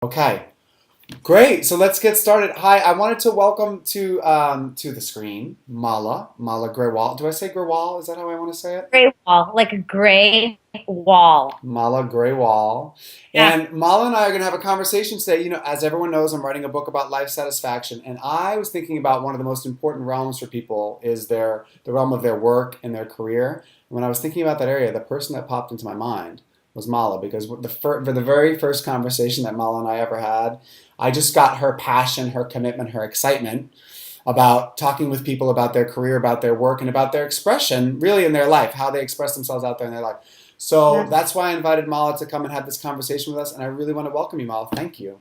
Okay, great. So let's get started. Hi, I wanted to welcome to the screen Mala Grewal. Do I say Grewal? Is that how I want to say it? Gray wall, like a gray wall. Mala Grewal. Yeah. And Mala and I are going to have a conversation today. As everyone knows, I'm writing a book about life satisfaction, and I was thinking about one of the most important realms for people is the realm of their work and their career. And when I was thinking about that area, the person that popped into my mind was Mala because for the very first conversation that Mala and I ever had, I just got her passion, her commitment, her excitement about talking with people about their career, about their work, and about their expression, really in their life, how they express themselves out there in their life. So Yeah. that's why I invited Mala to come and have this conversation with us, and I really want to welcome you, Mala. Thank you.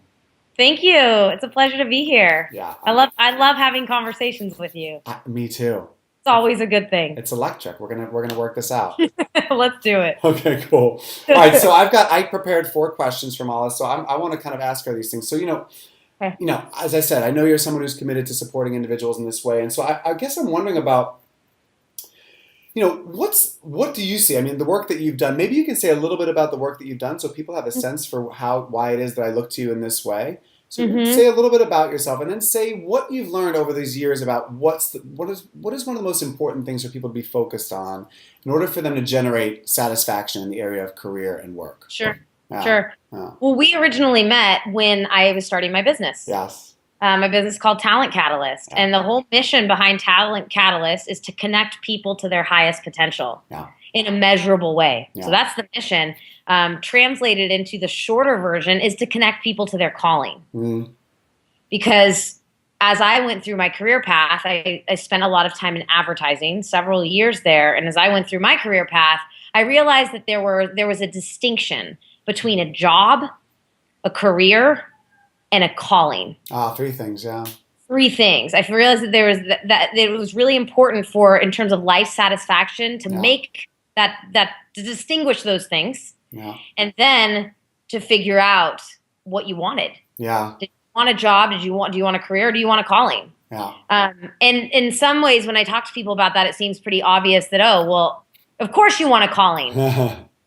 Thank you. It's a pleasure to be here. Yeah, I love having conversations with you. me too. It's always a good thing. It's electric. We're gonna work this out. Let's do it. Okay, cool. All right, so I prepared 4 questions for Mala, so I want to kind of ask her these things. So Okay. as I said, I know you're someone who's committed to supporting individuals in this way, and so I guess I'm wondering about what do you see? I mean, the work that you've done. Maybe you can say a little bit about the work that you've done, so people have a sense for why it is that I look to you in this way. So Hmm. say a little bit about yourself, and then say what you've learned over these years about what is one of the most important things for people to be focused on in order for them to generate satisfaction in the area of career and work. Sure. Yeah. Sure. Yeah. Well, we originally met when I was starting my business. Yes. My business is called Talent Catalyst, Yeah. and the whole mission behind Talent Catalyst is to connect people to their highest potential Yeah. in a measurable way. So Yeah. that's the mission. Translated into the shorter version is to connect people to their calling. Mm. Because as I went through my career path, I spent a lot of time in advertising, several years there. And as I went through my career path, I realized that there was a distinction between a job, a career, and a calling. 3 things. Yeah. Three things. I realized that there was that it was really important for in terms of life satisfaction to Yeah. make that to distinguish those things, Yeah. and then to figure out what you wanted. Yeah. Did you want a job? Do you want a career? Or do you want a calling? Yeah. And in some ways, when I talk to people about that, it seems pretty obvious that, oh, well, of course you want a calling.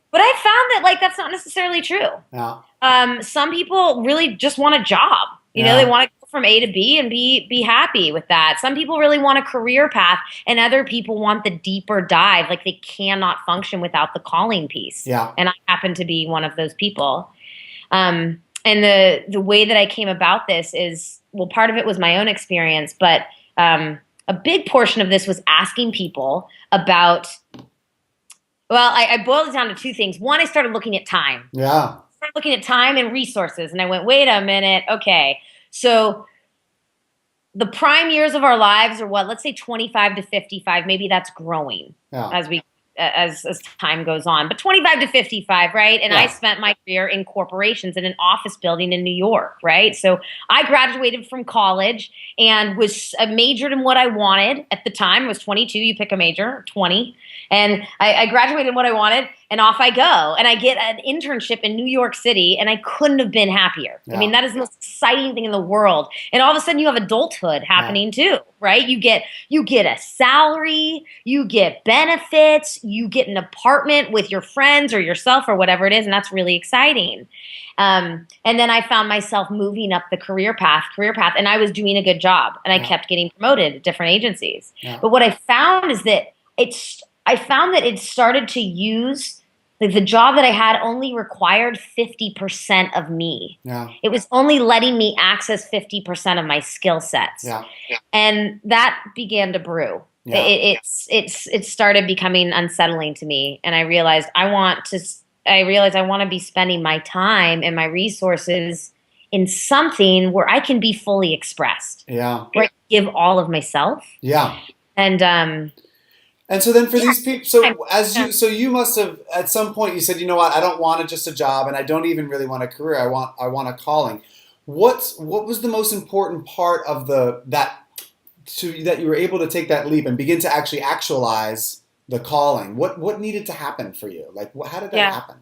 But I found that that's not necessarily true. Yeah. Some people really just want a job. Yeah. They want to go from A to B and be happy with that. Some people really want a career path, and other people want the deeper dive. Like they cannot function without the calling piece. Yeah. And I happen to be one of those people. And the way that I came about this is, well, part of it was my own experience, but a big portion of this was asking people about. Well, I boiled it down to 2 things. One, I started looking at time. Yeah. Started looking at time and resources, and I went, wait a minute, okay. So the prime years of our lives are what? Let's say 25 to 55. Maybe that's growing Yeah. as time goes on. But 25 to 55, right? And I Yeah. spent my career in corporations in an office building in New York, right? So I graduated from college and was majored in what I wanted at the time. I was 22. You pick a major, 20. And I graduated in what I wanted, and off I go. And I get an internship in New York City, and I couldn't have been happier. I mean, Yeah. that is the most exciting thing in the world. And all of a sudden, you have adulthood happening too, right? You get a salary, you get benefits, you get an apartment with your friends or yourself or whatever it is, and that's really exciting. And then I found myself moving up the career path, and I was doing a good job, and I Yeah. kept getting promoted at different agencies. Yeah. But what I found is that I found that it started to use the job that I had only required 50% of me. Yeah. It was only letting me access 50% of my skill sets. Yeah. And that began to brew. Yeah. It started becoming unsettling to me, and I realized I want to be spending my time and my resources in something where I can be fully expressed, Yeah. where I can give all of myself. Yeah. And And so then for these people, so yeah. so you must have at some point you said, you know what, I don't want just a job, and I don't even really want a career. I want a calling. What was the most important part of that you were able to take that leap and begin to actually actualize the calling? What needed to happen for you? How did that Yeah. happen?